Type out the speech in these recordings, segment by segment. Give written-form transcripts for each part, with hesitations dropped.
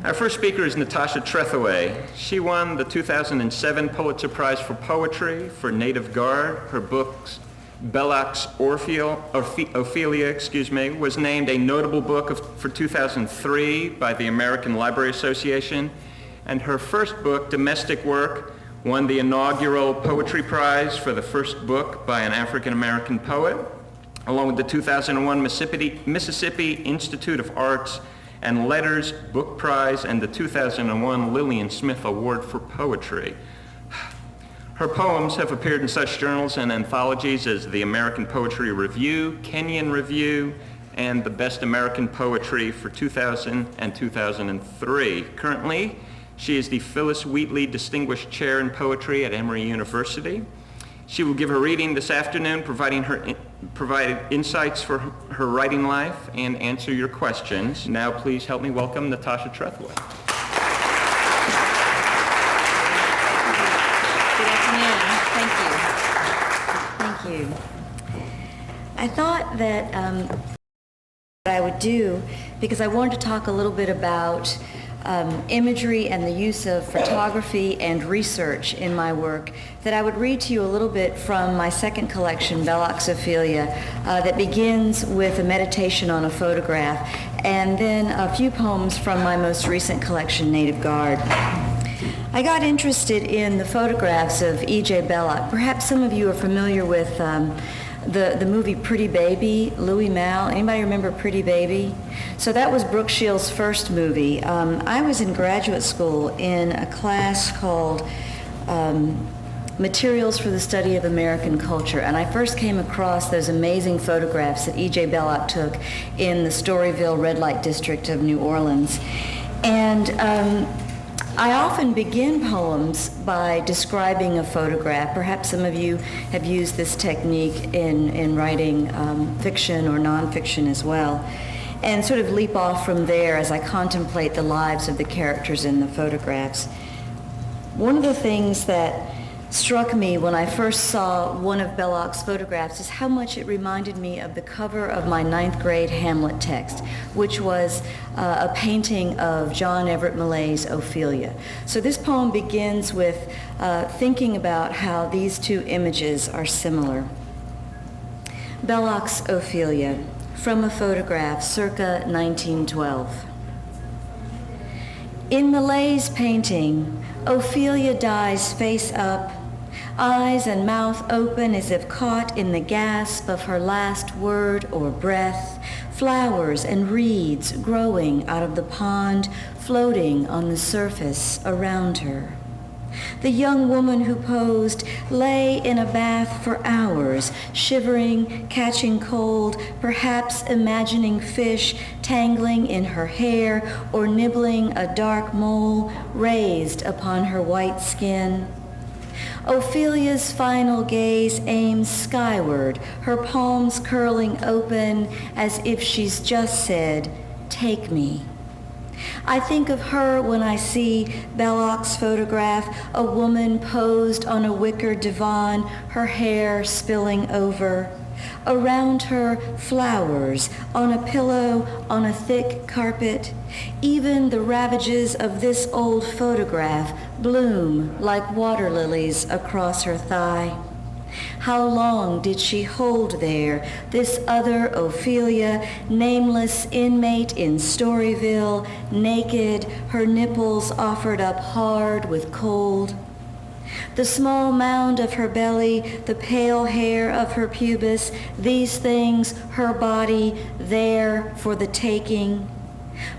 Our first speaker is Natasha Trethewey. She won the 2007 Pulitzer Prize for Poetry for Native Guard. Her books, Belloq's Ophelia, was named a notable book for 2003 by the American Library Association. And her first book, Domestic Work, won the inaugural Poetry Prize for the first book by an African-American poet, along with the 2001 Mississippi Institute of Arts and Letters Book Prize and the 2001 Lillian Smith Award for Poetry. Her poems have appeared in such journals and anthologies as the American Poetry Review, Kenyon Review, and the Best American Poetry for 2000 and 2003. Currently, she is the Phyllis Wheatley Distinguished Chair in Poetry at Emory University. She will give a reading this afternoon, provide insights for her writing life and answer your questions. Now please help me welcome Natasha Trethewey. Good afternoon. Thank you. I thought that what I would do, because I wanted to talk a little bit about imagery and the use of photography and research in my work, that I would read to you a little bit from my second collection, Belloq's Ophelia, that begins with a meditation on a photograph, and then a few poems from my most recent collection, Native Guard. I got interested in the photographs of E.J. Bellocq. Perhaps some of you are familiar with the movie Pretty Baby, Louis Malle. Anybody remember Pretty Baby? So that was Brooke Shields' first movie. I was in graduate school in a class called Materials for the Study of American Culture, and I first came across those amazing photographs that E.J. Bellocq took in the Storyville red light district of New Orleans. And I often begin poems by describing a photograph. Perhaps some of you have used this technique in writing fiction or nonfiction as well, and sort of leap off from there as I contemplate the lives of the characters in the photographs. One of the things that struck me when I first saw one of Belloq's photographs is how much it reminded me of the cover of my 9th grade Hamlet text, which was a painting of John Everett Millay's Ophelia. So this poem begins with thinking about how these two images are similar. Belloq's Ophelia, from a photograph circa 1912. In Millay's painting, Ophelia dies face up, eyes and mouth open as if caught in the gasp of her last word or breath, flowers and reeds growing out of the pond, floating on the surface around her. The young woman who posed lay in a bath for hours, shivering, catching cold, perhaps imagining fish tangling in her hair or nibbling a dark mole raised upon her white skin. Ophelia's final gaze aims skyward, her palms curling open as if she's just said, "Take me." I think of her when I see Belloq's photograph, a woman posed on a wicker divan, her hair spilling over. Around her, flowers, on a pillow, on a thick carpet. Even the ravages of this old photograph bloom like water lilies across her thigh. How long did she hold there, this other Ophelia, nameless inmate in Storyville, naked, her nipples offered up hard with cold? The small mound of her belly, the pale hair of her pubis, these things, her body, there for the taking.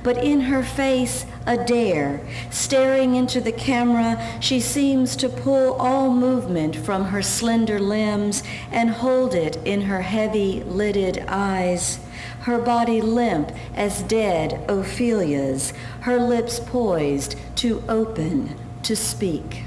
But in her face, a dare. Staring into the camera, she seems to pull all movement from her slender limbs and hold it in her heavy lidded eyes. Her body limp as dead Ophelia's, her lips poised to open, to speak.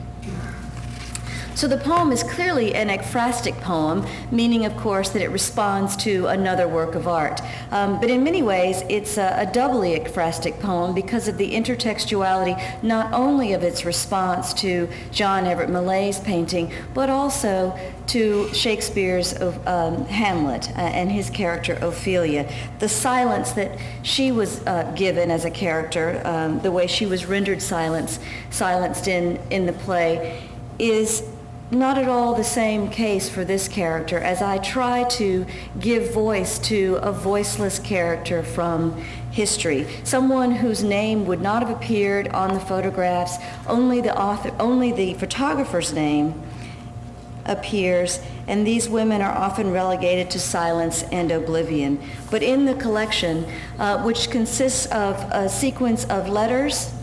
So the poem is clearly an ekphrastic poem, meaning, of course, that it responds to another work of art. But in many ways, it's a doubly ekphrastic poem because of the intertextuality not only of its response to John Everett Millay's painting, but also to Shakespeare's Hamlet and his character Ophelia. The silence that she was given as a character, the way she was rendered silenced in the play, is not at all the same case for this character, as I try to give voice to a voiceless character from history, someone whose name would not have appeared on the photographs. Only the photographer's name appears, and these women are often relegated to silence and oblivion. But in the collection, which consists of a sequence of letters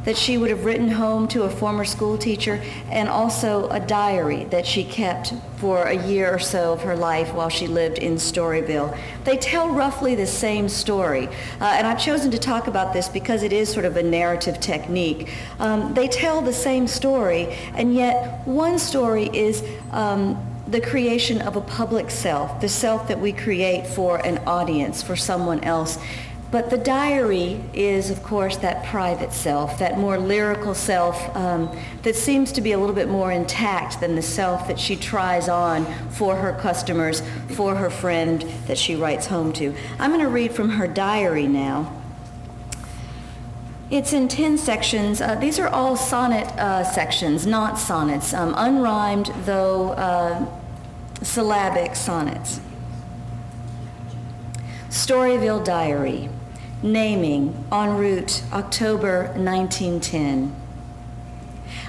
that she would have written home to a former school teacher, and also a diary that she kept for a year or so of her life while she lived in Storyville. They tell roughly the same story, and I've chosen to talk about this because it is sort of a narrative technique. They tell the same story, and yet one story is the creation of a public self, the self that we create for an audience, for someone else. But the diary is, of course, that private self, that more lyrical self that seems to be a little bit more intact than the self that she tries on for her customers, for her friend that she writes home to. I'm going to read from her diary now. It's in 10 sections. These are all sonnet sections, not sonnets, unrhymed, though syllabic sonnets. Storyville Diary. Naming, en route, October 1910.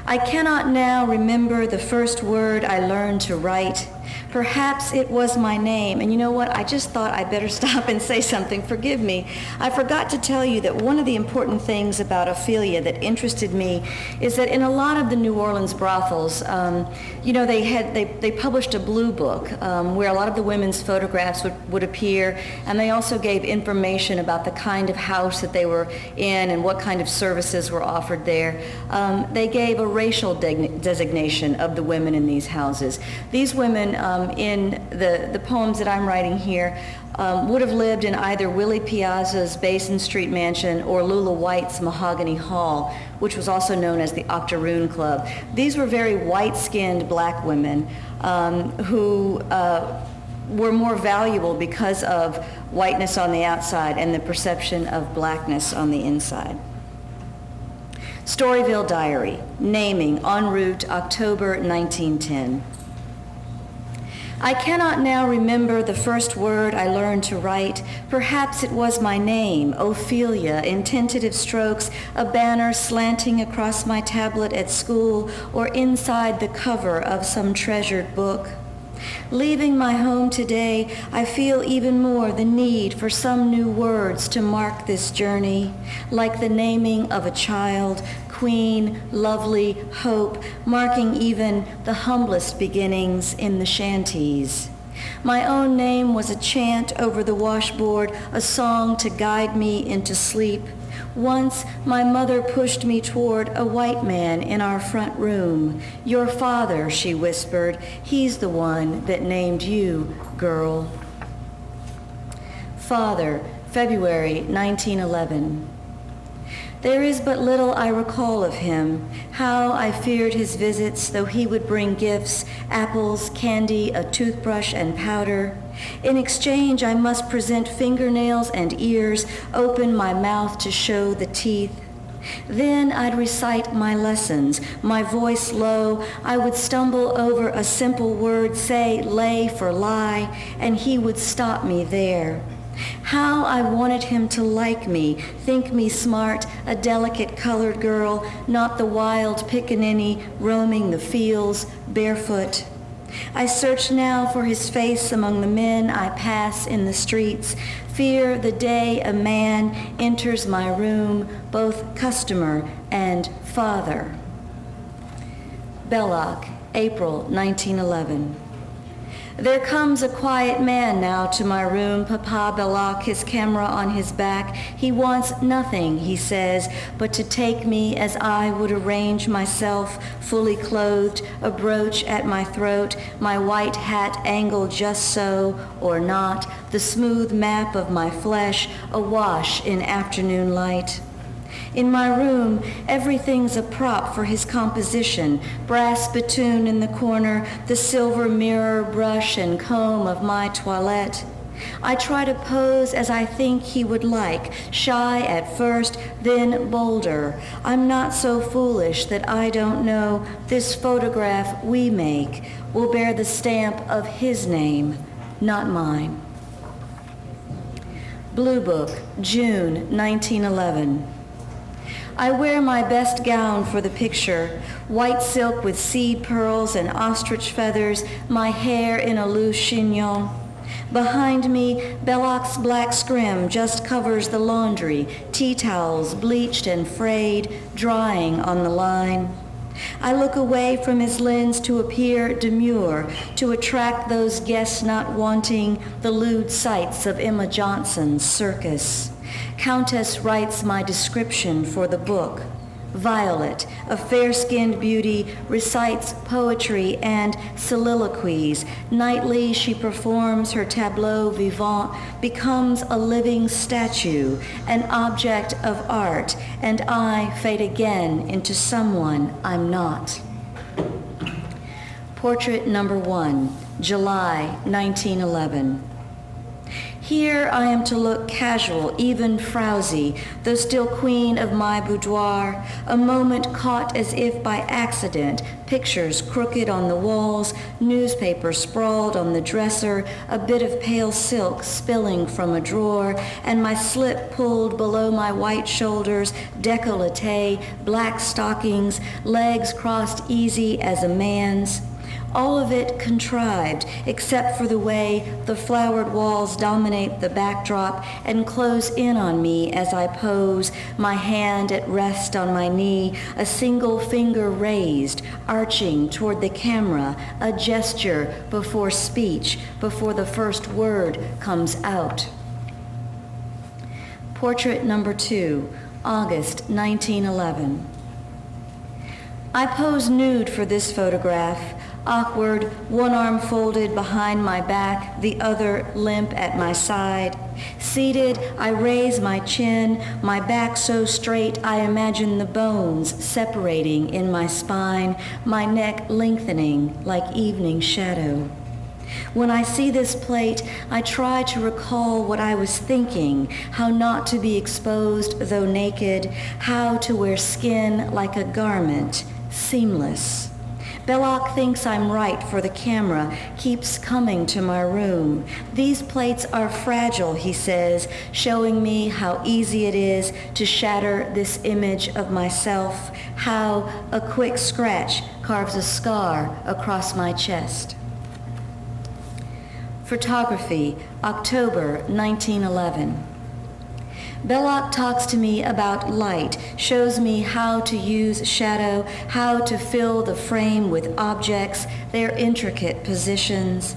I cannot now remember the first word I learned to write. Perhaps it was my name. And you know what? I just thought I better stop and say something. Forgive me. I forgot to tell you that one of the important things about Ophelia that interested me is that in a lot of the New Orleans brothels, they published a blue book where a lot of the women's photographs would appear, and they also gave information about the kind of house that they were in and what kind of services were offered there. They gave a racial designation of the women in these houses. These women in the poems that I'm writing here would have lived in either Willie Piazza's Basin Street mansion or Lula White's Mahogany Hall, which was also known as the Octoroon Club. These were very white-skinned black women who were more valuable because of whiteness on the outside and the perception of blackness on the inside. Storyville Diary. Naming, en route, October 1910. I cannot now remember the first word I learned to write. Perhaps it was my name, Ophelia, in tentative strokes, a banner slanting across my tablet at school or inside the cover of some treasured book. Leaving my home today, I feel even more the need for some new words to mark this journey, like the naming of a child, Queen, Lovely, Hope, marking even the humblest beginnings in the shanties. My own name was a chant over the washboard, a song to guide me into sleep. Once, my mother pushed me toward a white man in our front room. Your father, she whispered, he's the one that named you, girl. Father, February 1911. There is but little I recall of him, how I feared his visits, though he would bring gifts, apples, candy, a toothbrush, and powder. In exchange, I must present fingernails and ears, open my mouth to show the teeth. Then I'd recite my lessons, my voice low. I would stumble over a simple word, say lay for lie, and he would stop me there. How I wanted him to like me, think me smart, a delicate colored girl, not the wild pickaninny roaming the fields barefoot. I search now for his face among the men I pass in the streets, fear the day a man enters my room, both customer and father. Bellocq, April 1911. There comes a quiet man now to my room, Papa Bellocq, his camera on his back. He wants nothing, he says, but to take me as I would arrange myself, fully clothed, a brooch at my throat, my white hat angled just so, or not, the smooth map of my flesh awash in afternoon light. In my room, everything's a prop for his composition, brass spittoon in the corner, the silver mirror, brush, and comb of my toilette. I try to pose as I think he would like, shy at first, then bolder. I'm not so foolish that I don't know this photograph we make will bear the stamp of his name, not mine. Blue Book, June 1911. I wear my best gown for the picture, white silk with seed pearls and ostrich feathers, my hair in a loose chignon. Behind me, Belloq's black scrim just covers the laundry, tea towels bleached and frayed, drying on the line. I look away from his lens to appear demure, to attract those guests not wanting the lewd sights of Emma Johnson's circus. Countess writes my description for the book. Violet, a fair-skinned beauty, recites poetry and soliloquies. Nightly she performs her tableau vivant, becomes a living statue, an object of art, and I fade again into someone I'm not. Portrait number 1, July 1911. Here I am to look casual, even frowsy, though still queen of my boudoir, a moment caught as if by accident, pictures crooked on the walls, newspaper sprawled on the dresser, a bit of pale silk spilling from a drawer, and my slip pulled below my white shoulders, décolleté, black stockings, legs crossed easy as a man's. All of it contrived, except for the way the flowered walls dominate the backdrop and close in on me as I pose, my hand at rest on my knee, a single finger raised, arching toward the camera, a gesture before speech, before the first word comes out. Portrait number 2, August 1911. I pose nude for this photograph, awkward, one arm folded behind my back, the other limp at my side. Seated, I raise my chin, my back so straight I imagine the bones separating in my spine, my neck lengthening like evening shadow. When I see this plate, I try to recall what I was thinking, how not to be exposed though naked, how to wear skin like a garment, seamless. Bellocq thinks I'm right for the camera, keeps coming to my room. These plates are fragile, he says, showing me how easy it is to shatter this image of myself, how a quick scratch carves a scar across my chest. Photography, October 1911. Bellocq talks to me about light, shows me how to use shadow, how to fill the frame with objects, their intricate positions.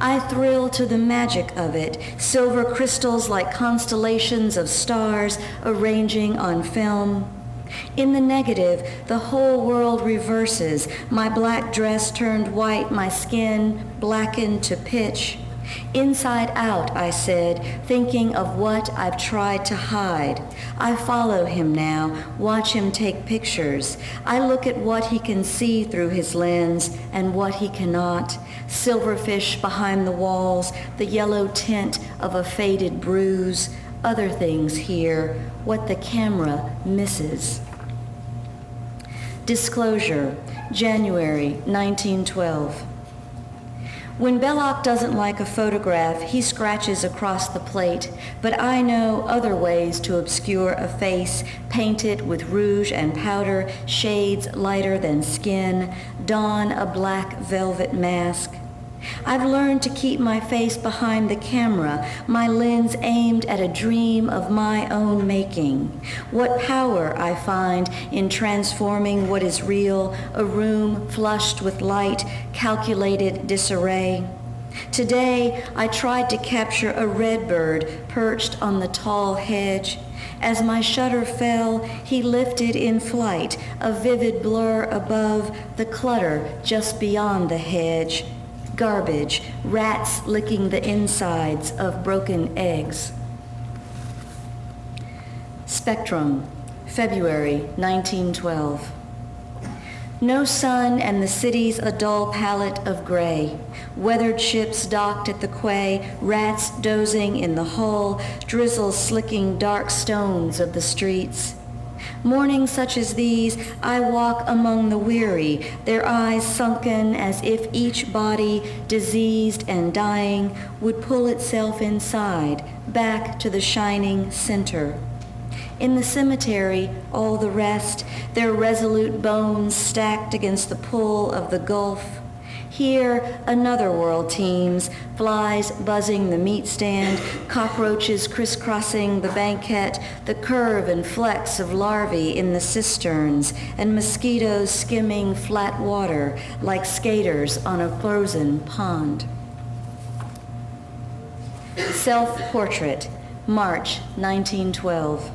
I thrill to the magic of it, silver crystals like constellations of stars arranging on film. In the negative, the whole world reverses, my black dress turned white, my skin blackened to pitch. Inside out, I said, thinking of what I've tried to hide. I follow him now, watch him take pictures. I look at what he can see through his lens and what he cannot. Silverfish behind the walls, the yellow tint of a faded bruise, other things here, what the camera misses. Disclosure, January 1912. When Bellocq doesn't like a photograph, he scratches across the plate, but I know other ways to obscure a face, paint it with rouge and powder, shades lighter than skin, don a black velvet mask. I've learned to keep my face behind the camera, my lens aimed at a dream of my own making. What power I find in transforming what is real, a room flushed with light, calculated disarray. Today, I tried to capture a redbird perched on the tall hedge. As my shutter fell, he lifted in flight, a vivid blur above the clutter just beyond the hedge. Garbage, rats licking the insides of broken eggs. Spectrum, February 1912. No sun and the city's a dull palette of gray. Weathered ships docked at the quay, rats dozing in the hull, drizzle slicking dark stones of the streets. Mornings such as these, I walk among the weary, their eyes sunken as if each body, diseased and dying, would pull itself inside, back to the shining center. In the cemetery, all the rest, their resolute bones stacked against the pull of the gulf. Here, another world teems, flies buzzing the meat stand, cockroaches crisscrossing the banquette, the curve and flecks of larvae in the cisterns, and mosquitoes skimming flat water like skaters on a frozen pond. Self-portrait, March 1912.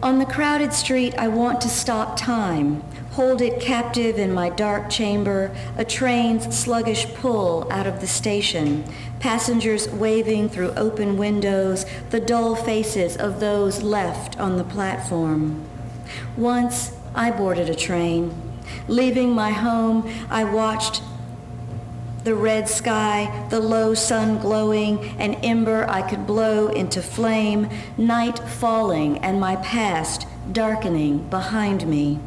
On the crowded street, I want to stop time, hold it captive in my dark chamber, a train's sluggish pull out of the station, passengers waving through open windows, the dull faces of those left on the platform. Once, I boarded a train. Leaving my home, I watched the red sky, the low sun glowing, an ember I could blow into flame, night falling and my past darkening behind me.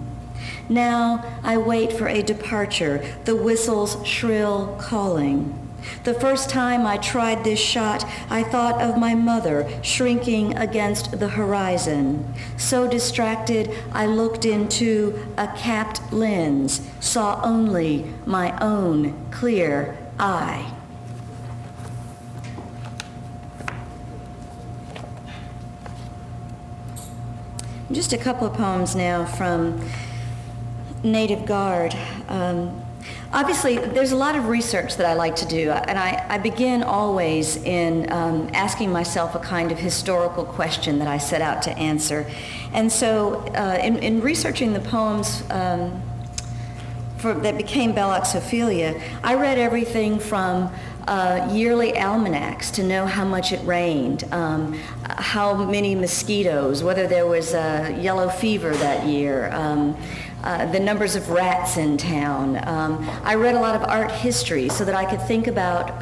Now I wait for a departure, the whistle's shrill calling. The first time I tried this shot, I thought of my mother shrinking against the horizon. So distracted, I looked into a capped lens, saw only my own clear eye. Just a couple of poems now from Native Guard. Obviously, there's a lot of research that I like to do, and I begin always in asking myself a kind of historical question that I set out to answer. And so in researching the poems that became Belloq's Ophelia, I read everything from yearly almanacs to know how much it rained, how many mosquitoes, whether there was yellow fever that year, the numbers of rats in town. I read a lot of art history so that I could think about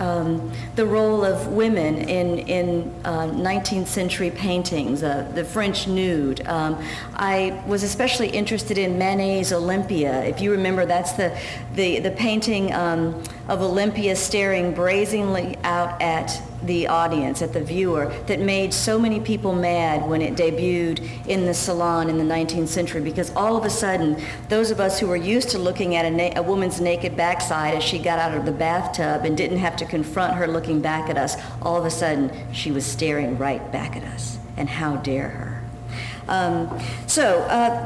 the role of women in 19th century paintings, the French nude. I was especially interested in Manet's Olympia. If you remember, that's the painting of Olympia staring brazenly out at the audience, at the viewer, that made so many people mad when it debuted in the salon in the 19th century, because all of a sudden, those of us who were used to looking at a woman's naked backside as she got out of the bathtub and didn't have to confront her looking back at us, all of a sudden, she was staring right back at us. And how dare her?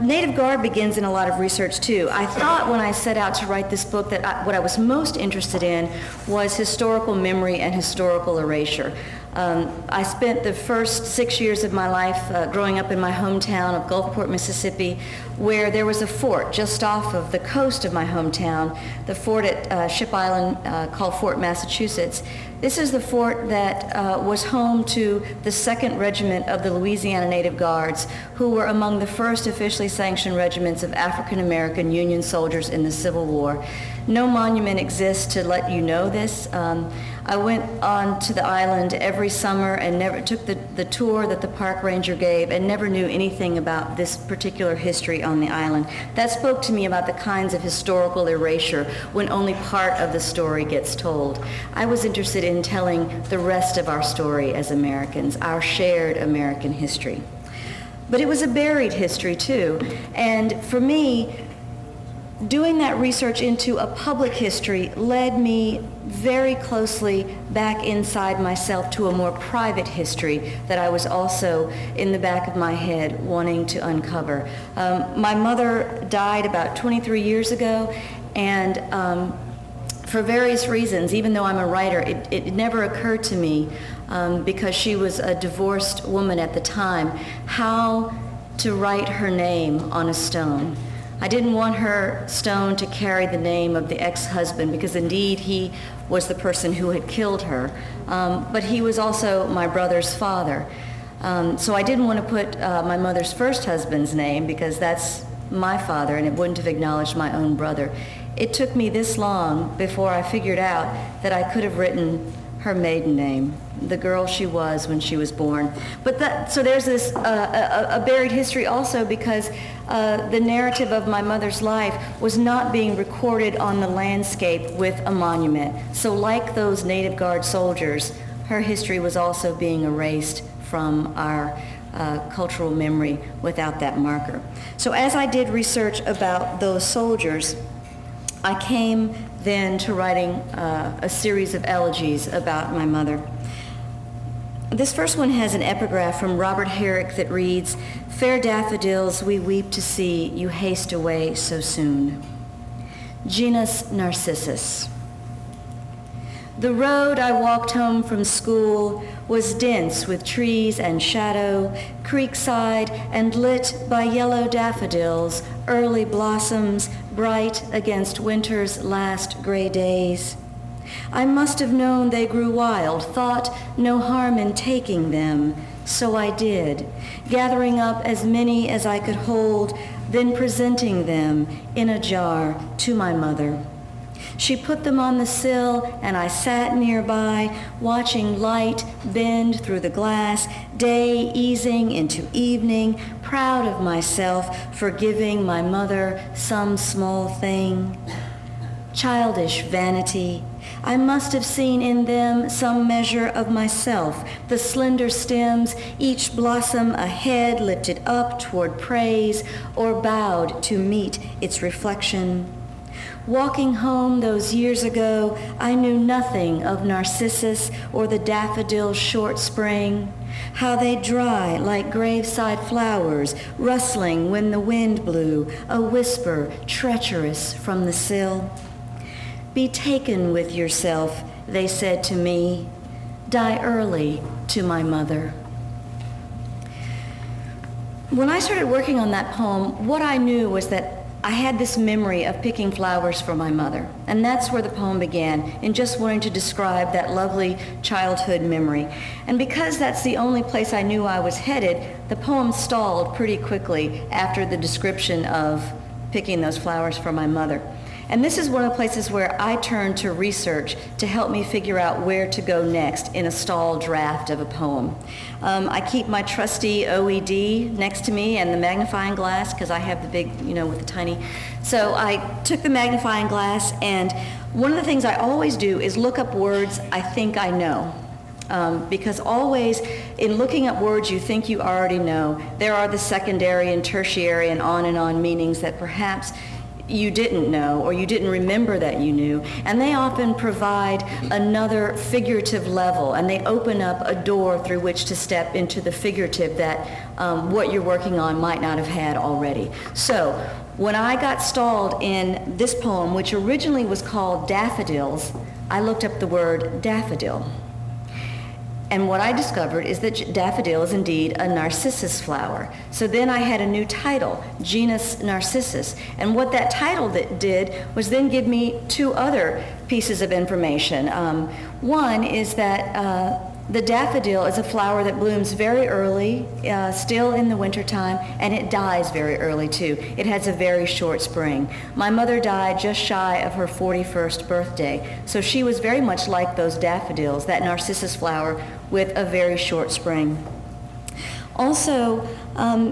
Native Guard begins in a lot of research too. I thought when I set out to write this book that what I was most interested in was historical memory and historical erasure. I spent the first 6 years of my life growing up in my hometown of Gulfport, Mississippi, where there was a fort just off of the coast of my hometown, the fort at Ship Island called Fort Massachusetts. This is the fort that was home to the 2nd Regiment of the Louisiana Native Guards, who were among the first officially sanctioned regiments of African-American Union soldiers in the Civil War. No monument exists to let you know this. I went on to the island every summer and never took the tour that the park ranger gave and never knew anything about this particular history on the island. That spoke to me about the kinds of historical erasure when only part of the story gets told. I was interested in telling the rest of our story as Americans, our shared American history. But it was a buried history too, and for me, doing that research into a public history led me very closely back inside myself to a more private history that I was also in the back of my head wanting to uncover. My mother died about 23 years ago, and for various reasons, even though I'm a writer, it never occurred to me, because she was a divorced woman at the time, how to write her name on a stone. I didn't want her stone to carry the name of the ex-husband, because indeed he was the person who had killed her, but he was also my brother's father. So I didn't want to put my mother's first husband's name, because that's my father and it wouldn't have acknowledged my own brother. It took me this long before I figured out that I could have written her maiden name, the girl she was when she was born. So there's this a buried history also, because the narrative of my mother's life was not being recorded on the landscape with a monument. So like those Native Guard soldiers, her history was also being erased from our cultural memory without that marker. So as I did research about those soldiers, I came then to writing a series of elegies about my mother. This first one has an epigraph from Robert Herrick that reads, "Fair daffodils we weep to see, you haste away so soon." Genus Narcissus. The road I walked home from school was dense with trees and shadow, creekside and lit by yellow daffodils, early blossoms, bright against winter's last gray days. I must have known they grew wild, thought no harm in taking them, so I did, gathering up as many as I could hold, then presenting them in a jar to my mother. She put them on the sill, and I sat nearby, watching light bend through the glass, day easing into evening, proud of myself for giving my mother some small thing. Childish vanity. I must have seen in them some measure of myself, the slender stems, each blossom a head lifted up toward praise or bowed to meet its reflection. Walking home those years ago, I knew nothing of Narcissus or the daffodil's short spring, how they dry like graveside flowers, rustling when the wind blew, a whisper treacherous from the sill. Be taken with yourself, they said to me, die early to my mother. When I started working on that poem, what I knew was that I had this memory of picking flowers for my mother, and that's where the poem began, in just wanting to describe that lovely childhood memory. And because that's the only place I knew I was headed, the poem stalled pretty quickly after the description of picking those flowers for my mother. And this is one of the places where I turn to research to help me figure out where to go next in a stalled draft of a poem. I keep my trusty OED next to me and the magnifying glass, because I have the big, with the tiny. So I took the magnifying glass, and one of the things I always do is look up words I think I know. Because always in looking up words you think you already know, there are the secondary and tertiary and on meanings that perhaps you didn't know or you didn't remember that you knew, and they often provide another figurative level, and they open up a door through which to step into the figurative that what you're working on might not have had already. So when I got stalled in this poem, which originally was called Daffodils, I looked up the word daffodil. And what I discovered is that daffodil is indeed a narcissus flower. So then I had a new title, Genus Narcissus. And what that title did was then give me two other pieces of information. One is that the daffodil is a flower that blooms very early, still in the wintertime, and it dies very early too. It has a very short spring. My mother died just shy of her 41st birthday, so she was very much like those daffodils, that narcissus flower with a very short spring. Also,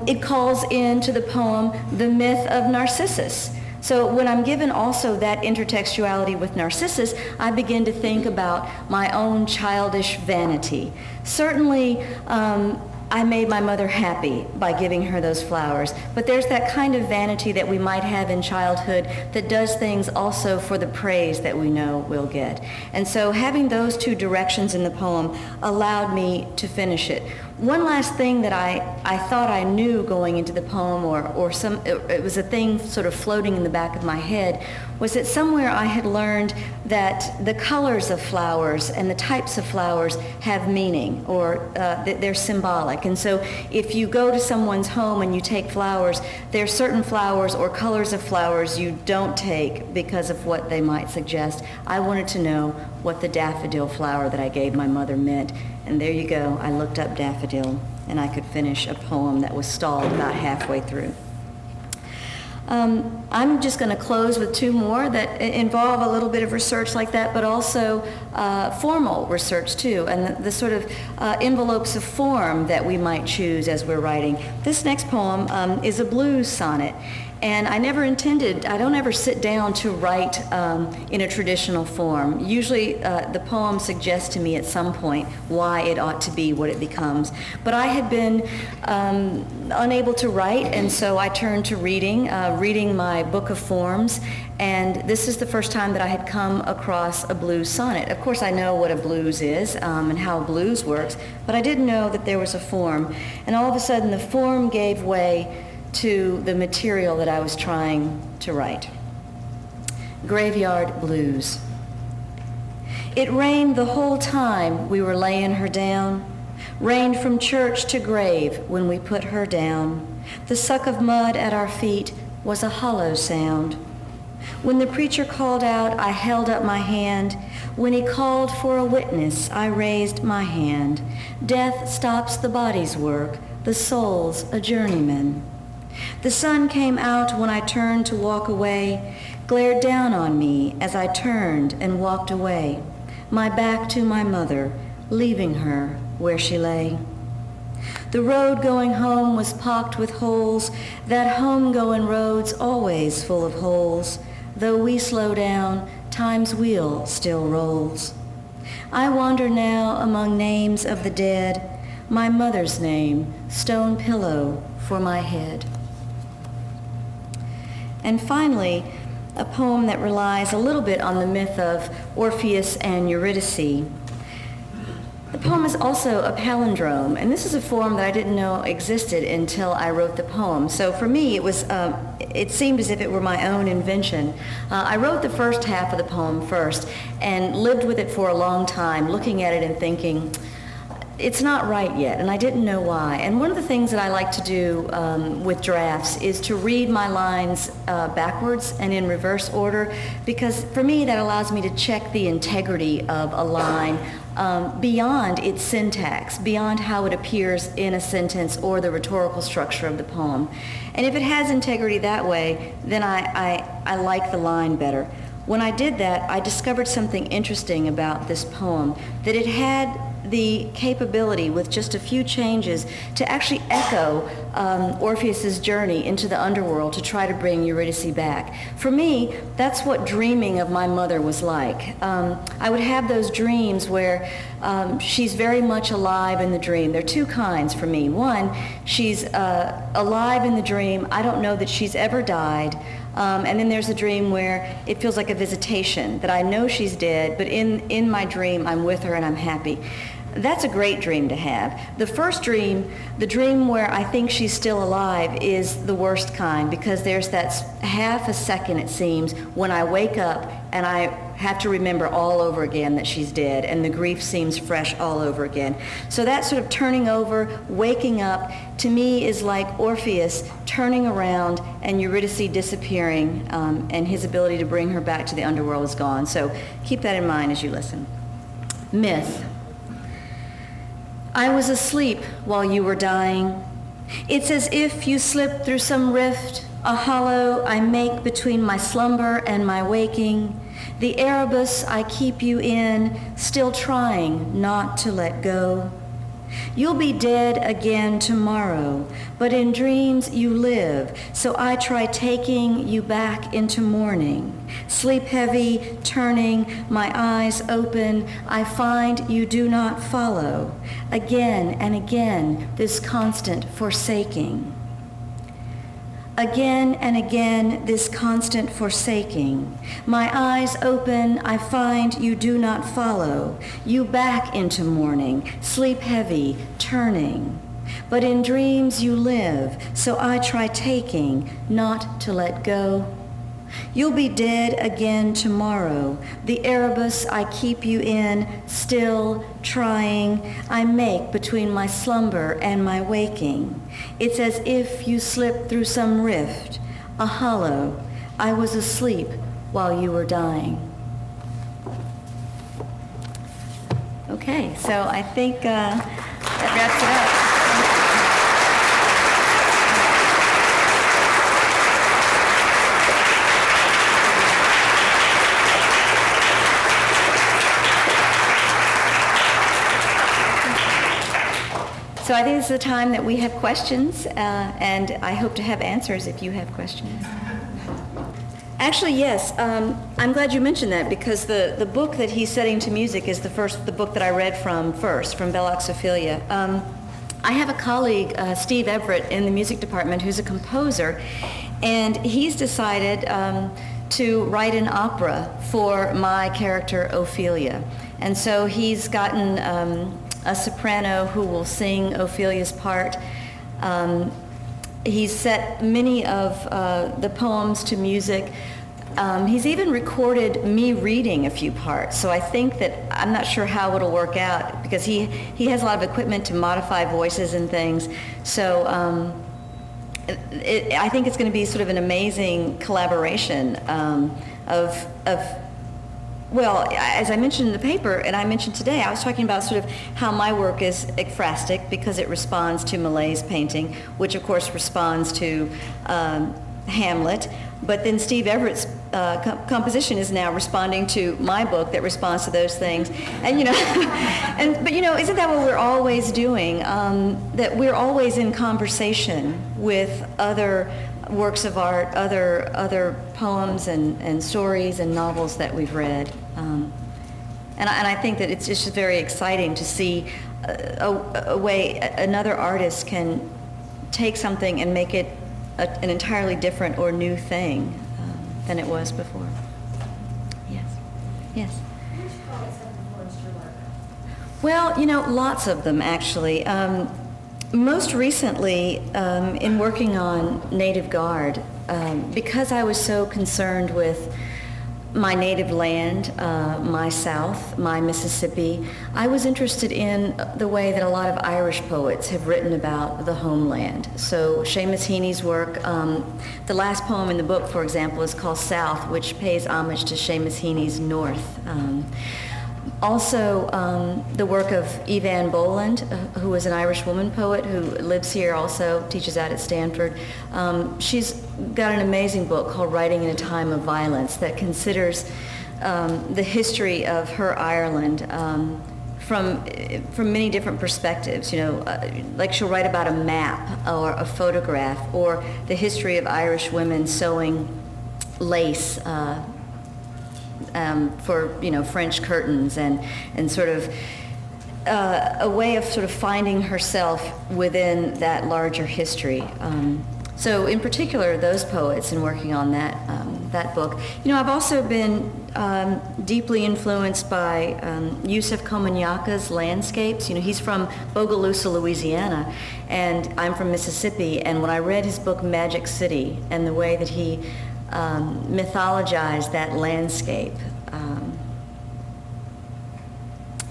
it calls into the poem the myth of Narcissus. So when I'm given also that intertextuality with Narcissus, I begin to think about my own childish vanity. Certainly, I made my mother happy by giving her those flowers, but there's that kind of vanity that we might have in childhood that does things also for the praise that we know we'll get. And so having those two directions in the poem allowed me to finish it. One last thing that I thought I knew going into the poem, it was a thing sort of floating in the back of my head, was that somewhere I had learned that the colors of flowers and the types of flowers have meaning, or they're symbolic. And so if you go to someone's home and you take flowers, there are certain flowers or colors of flowers you don't take because of what they might suggest. I wanted to know what the daffodil flower that I gave my mother meant. And there you go, I looked up daffodil, and I could finish a poem that was stalled about halfway through. I'm just going to close with two more that involve a little bit of research like that, but also formal research too, and the sort of envelopes of form that we might choose as we're writing. This next poem is a blues sonnet. And I don't ever sit down to write in a traditional form. Usually the poem suggests to me at some point why it ought to be what it becomes. But I had been unable to write, and so I turned to reading my book of forms. And this is the first time that I had come across a blues sonnet. Of course, I know what a blues is and how blues works, but I didn't know that there was a form. And all of a sudden, the form gave way to the material that I was trying to write. Graveyard Blues. It rained the whole time we were laying her down, rained from church to grave when we put her down. The suck of mud at our feet was a hollow sound. When the preacher called out, I held up my hand. When he called for a witness, I raised my hand. Death stops the body's work, the soul's a journeyman. The sun came out when I turned to walk away, glared down on me as I turned and walked away, my back to my mother, leaving her where she lay. The road going home was pocked with holes, that home-going road's always full of holes. Though we slow down, time's wheel still rolls. I wander now among names of the dead, my mother's name, stone pillow for my head. And finally, a poem that relies a little bit on the myth of Orpheus and Eurydice. The poem is also a palindrome, and this is a form that I didn't know existed until I wrote the poem. So for me, it seemed as if it were my own invention. I wrote the first half of the poem first and lived with it for a long time, looking at it and thinking, it's not right yet, and I didn't know why. And one of the things that I like to do with drafts is to read my lines backwards and in reverse order, because for me that allows me to check the integrity of a line beyond its syntax, beyond how it appears in a sentence or the rhetorical structure of the poem. And if it has integrity that way, then I like the line better. When I did that, I discovered something interesting about this poem, that it had the capability, with just a few changes, to actually echo Orpheus's journey into the underworld to try to bring Eurydice back. For me, that's what dreaming of my mother was like. I would have those dreams where she's very much alive in the dream. There are two kinds for me. One, she's alive in the dream. I don't know that she's ever died. And then there's a dream where it feels like a visitation, that I know she's dead, but in my dream, I'm with her and I'm happy. That's a great dream to have. The first dream, the dream where I think she's still alive, is the worst kind, because there's that half a second, it seems, when I wake up and I have to remember all over again that she's dead, and the grief seems fresh all over again. So that sort of turning over, waking up, to me is like Orpheus turning around and Eurydice disappearing, and his ability to bring her back to the underworld is gone. So keep that in mind as you listen. Myth. I was asleep while you were dying. It's as if you slipped through some rift, a hollow I make between my slumber and my waking, the Erebus I keep you in, still trying not to let go. You'll be dead again tomorrow, but in dreams you live, so I try taking you back into morning. Sleep heavy, turning, my eyes open, I find you do not follow. Again and again, this constant forsaking. Again and again this constant forsaking. My eyes open, I find you do not follow. You back into morning, sleep heavy, turning. But in dreams you live, so I try taking, not to let go. You'll be dead again tomorrow. The Erebus I keep you in, still trying, I make between my slumber and my waking. It's as if you slipped through some rift, a hollow. I was asleep while you were dying. Okay, so I think that wraps it up. So I think this is the time that we have questions, and I hope to have answers if you have questions. Actually, yes. I'm glad you mentioned that, because the book that he's setting to music is the book that I read from Belloq's Ophelia. I have a colleague, Steve Everett, in the music department who's a composer, and he's decided to write an opera for my character Ophelia. And so he's gotten a soprano who will sing Ophelia's part. He's set many of the poems to music. He's even recorded me reading a few parts. So I think that, I'm not sure how it'll work out, because he has a lot of equipment to modify voices and things. So I think it's going to be sort of an amazing collaboration well, as I mentioned in the paper, and I mentioned today, I was talking about sort of how my work is ekphrastic because it responds to Millet's painting, which of course responds to Hamlet. But then Steve Everett's composition is now responding to my book that responds to those things. And but isn't that what we're always doing? That we're always in conversation with other works of art, other poems and stories and novels that we've read. And I think that it's just very exciting to see a way another artist can take something and make it an entirely different or new thing than it was before. Yes. Yes. Which poets have influenced your work? Well, lots of them actually. Most recently, in working on Native Guard, because I was so concerned with my native land, my South, my Mississippi, I was interested in the way that a lot of Irish poets have written about the homeland. So Seamus Heaney's work, the last poem in the book, for example, is called South, which pays homage to Seamus Heaney's North. Also, the work of Evan Boland, who is an Irish woman poet who lives here also, teaches out at Stanford. She's got an amazing book called Writing in a Time of Violence that considers the history of her Ireland from many different perspectives. Like she'll write about a map or a photograph or the history of Irish women sewing lace for French curtains and sort of a way of sort of finding herself within that larger history. So in particular, those poets, and working on that book. I've also been deeply influenced by Yusef Komunyaka's landscapes. He's from Bogalusa, Louisiana, and I'm from Mississippi. And when I read his book Magic City and the way that he mythologized that landscape,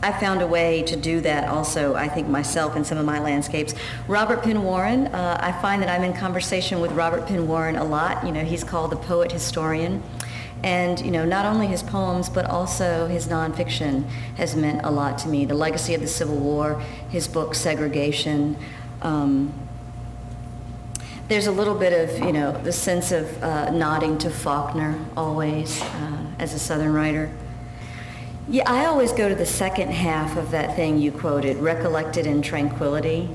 I found a way to do that also, I think, myself in some of my landscapes. Robert Penn Warren, I find that I'm in conversation with Robert Penn Warren a lot. He's called the poet historian. And, not only his poems, but also his nonfiction has meant a lot to me. The Legacy of the Civil War, his book Segregation. There's a little bit of, the sense of nodding to Faulkner always as a Southern writer. Yeah, I always go to the second half of that thing you quoted, recollected in tranquility.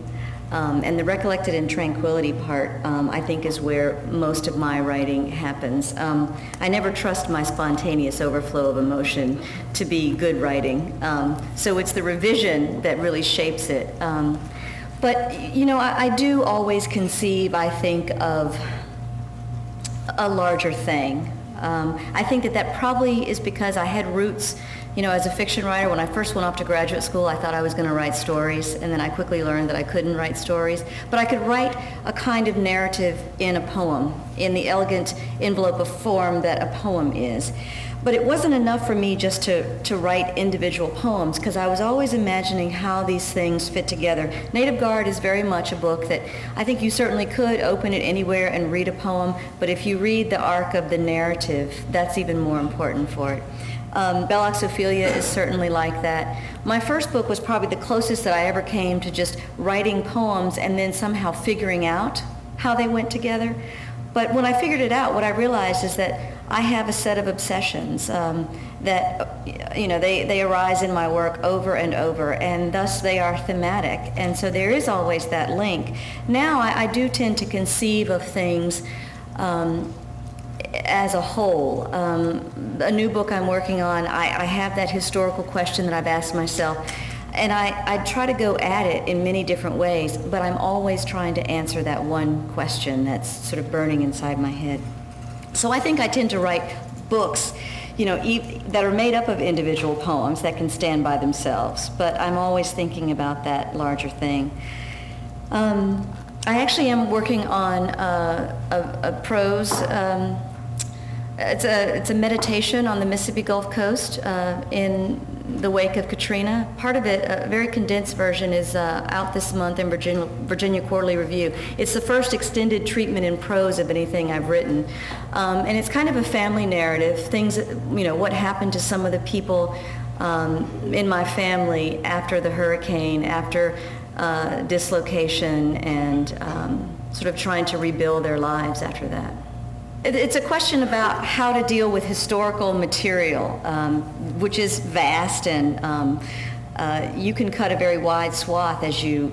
And the recollected in tranquility part, I think, is where most of my writing happens. I never trust my spontaneous overflow of emotion to be good writing. So it's the revision that really shapes it. But, I do always conceive, I think, of a larger thing. I think that probably is because I had roots, as a fiction writer. When I first went off to graduate school, I thought I was going to write stories, and then I quickly learned that I couldn't write stories. But I could write a kind of narrative in a poem, in the elegant envelope of form that a poem is. But it wasn't enough for me just to write individual poems, because I was always imagining how these things fit together. Native Guard is very much a book that I think you certainly could open it anywhere and read a poem, but if you read the arc of the narrative, that's even more important for it. Belloq's Ophelia is certainly like that. My first book was probably the closest that I ever came to just writing poems and then somehow figuring out how they went together. But when I figured it out, what I realized is that I have a set of obsessions that, they arise in my work over and over, and thus they are thematic. And so there is always that link. Now I do tend to conceive of things as a whole. A new book I'm working on, I have that historical question that I've asked myself, and I try to go at it in many different ways, but I'm always trying to answer that one question that's sort of burning inside my head. So I think I tend to write books, that are made up of individual poems that can stand by themselves, but I'm always thinking about that larger thing. I actually am working on a prose. It's a meditation on the Mississippi Gulf Coast in the wake of Katrina. Part of it, a very condensed version, is out this month in Virginia Quarterly Review. It's the first extended treatment in prose of anything I've written. And it's kind of a family narrative, things, what happened to some of the people in my family after the hurricane, after dislocation, and sort of trying to rebuild their lives after that. It's a question about how to deal with historical material, which is vast, and you can cut a very wide swath as you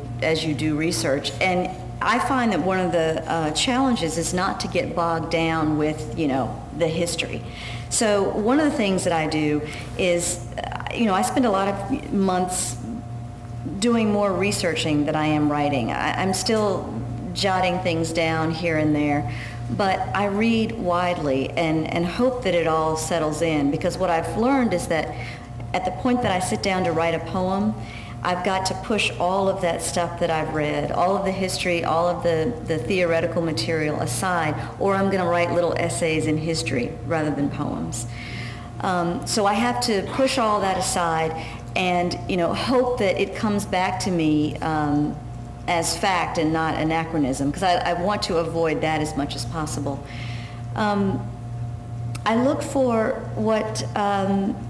do research. And I find that one of the challenges is not to get bogged down with, the history. So one of the things that I do is, I spend a lot of months doing more researching than I am writing. I'm still jotting things down here and there. But I read widely and hope that it all settles in, because what I've learned is that at the point that I sit down to write a poem, I've got to push all of that stuff that I've read, all of the history, all of the theoretical material aside, or I'm going to write little essays in history rather than poems. So I have to push all that aside and, hope that it comes back to me as fact and not anachronism, because I want to avoid that as much as possible. I look for what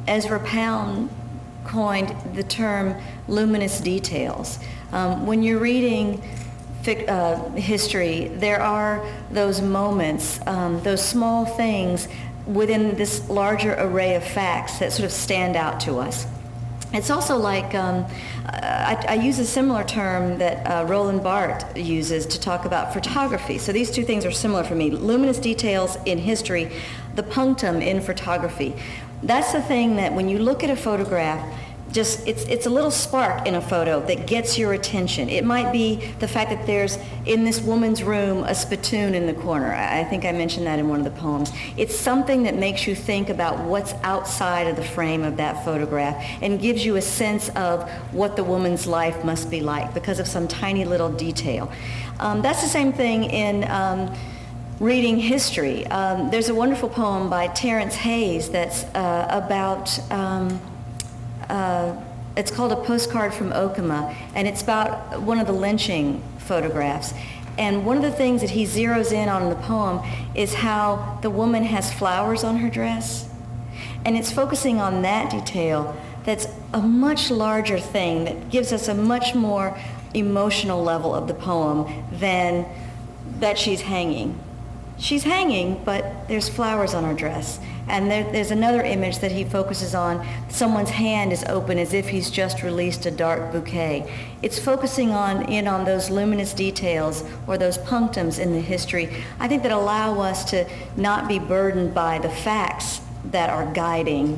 Ezra Pound coined the term luminous details. When you're reading history, there are those moments, those small things within this larger array of facts that sort of stand out to us. It's also like, I use a similar term that Roland Barthes uses to talk about photography. So these two things are similar for me. Luminous details in history, the punctum in photography. That's the thing that when you look at a photograph, it's a little spark in a photo that gets your attention. It might be the fact that there's, in this woman's room, a spittoon in the corner. I think I mentioned that in one of the poems. It's something that makes you think about what's outside of the frame of that photograph and gives you a sense of what the woman's life must be like because of some tiny little detail. That's the same thing in reading history. There's a wonderful poem by Terence Hayes that's about it's called A Postcard from Okima, and it's about one of the lynching photographs. And one of the things that he zeroes in on in the poem is how the woman has flowers on her dress. And it's focusing on that detail that's a much larger thing that gives us a much more emotional level of the poem than that she's hanging. She's hanging, but there's flowers on her dress. And there's another image that he focuses on. Someone's hand is open as if he's just released a dark bouquet. It's focusing on those luminous details or those punctums in the history, I think, that allow us to not be burdened by the facts that are guiding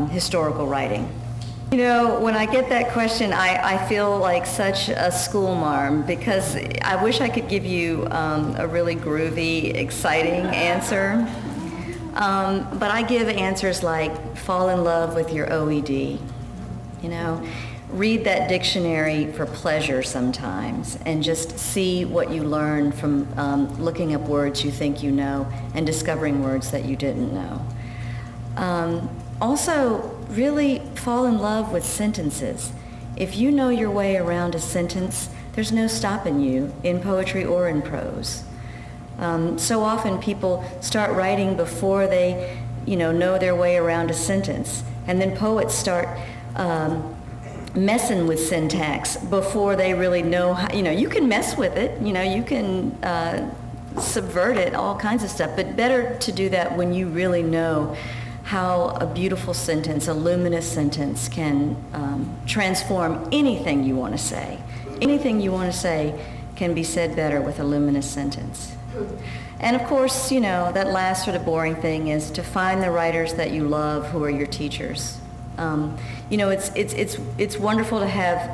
historical writing. You know, when I get that question, I feel like such a school marm because I wish I could give you a really groovy, exciting answer. But I give answers like fall in love with your OED. You know, read that dictionary for pleasure sometimes and just see what you learn from looking up words you think you know and discovering words that you didn't know. Also, really fall in love with sentences. If you know your way around a sentence, there's no stopping you in poetry or in prose. So often people start writing before they, know their way around a sentence. And then poets start messing with syntax before they really know how, you can mess with it, you can subvert it, all kinds of stuff, but better to do that when you really know how a beautiful sentence, a luminous sentence can transform anything you want to say. Anything you want to say can be said better with a luminous sentence. And of course, that last sort of boring thing is to find the writers that you love who are your teachers. It's wonderful to have,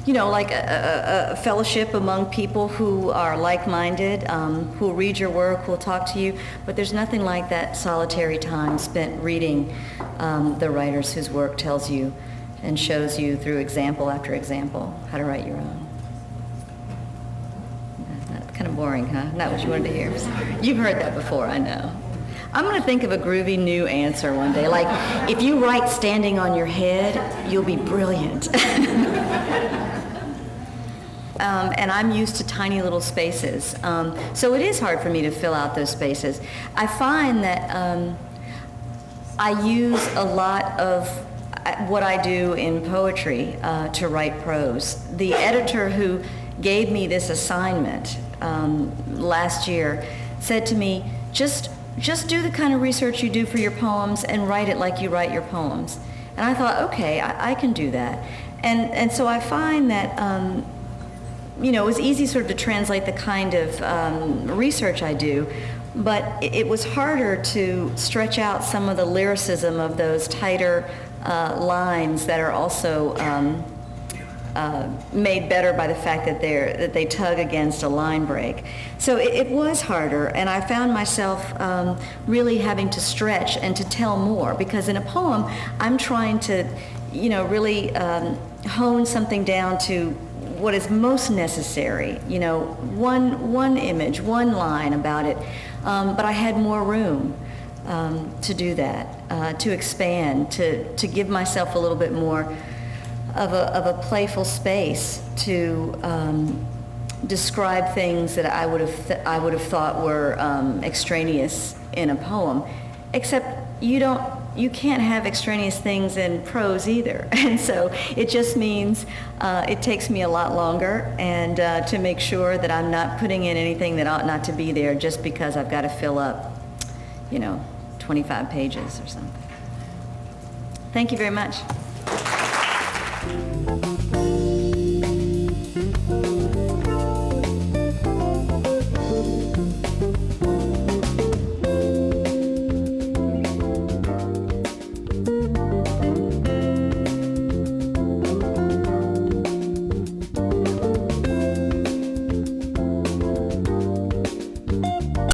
like a fellowship among people who are like-minded, who'll read your work, who'll talk to you, but there's nothing like that solitary time spent reading the writers whose work tells you and shows you through example after example how to write your own. That's kind of boring, huh? Not what you wanted to hear. You've heard that before, I know. I'm going to think of a groovy new answer one day. Like, if you write standing on your head, you'll be brilliant. And I'm used to tiny little spaces. So it is hard for me to fill out those spaces. I find that I use a lot of what I do in poetry to write prose. The editor who gave me this assignment last year said to me, just do the kind of research you do for your poems and write it like you write your poems. And I thought, okay, I can do that. And so I find that, it was easy sort of to translate the kind of research I do, but it was harder to stretch out some of the lyricism of those tighter lines that are also made better by the fact that they tug against a line break. So it was harder, and I found myself really having to stretch and to tell more, because in a poem I'm trying to really hone something down to what is most necessary, one image, one line about it, but I had more room to do that, to expand, to give myself a little bit more of a playful space to describe things that I would have thought were extraneous in a poem, except you can't have extraneous things in prose either. And so it just means it takes me a lot longer, and to make sure that I'm not putting in anything that ought not to be there just because I've got to fill up 25 pages or something. Thank you very much.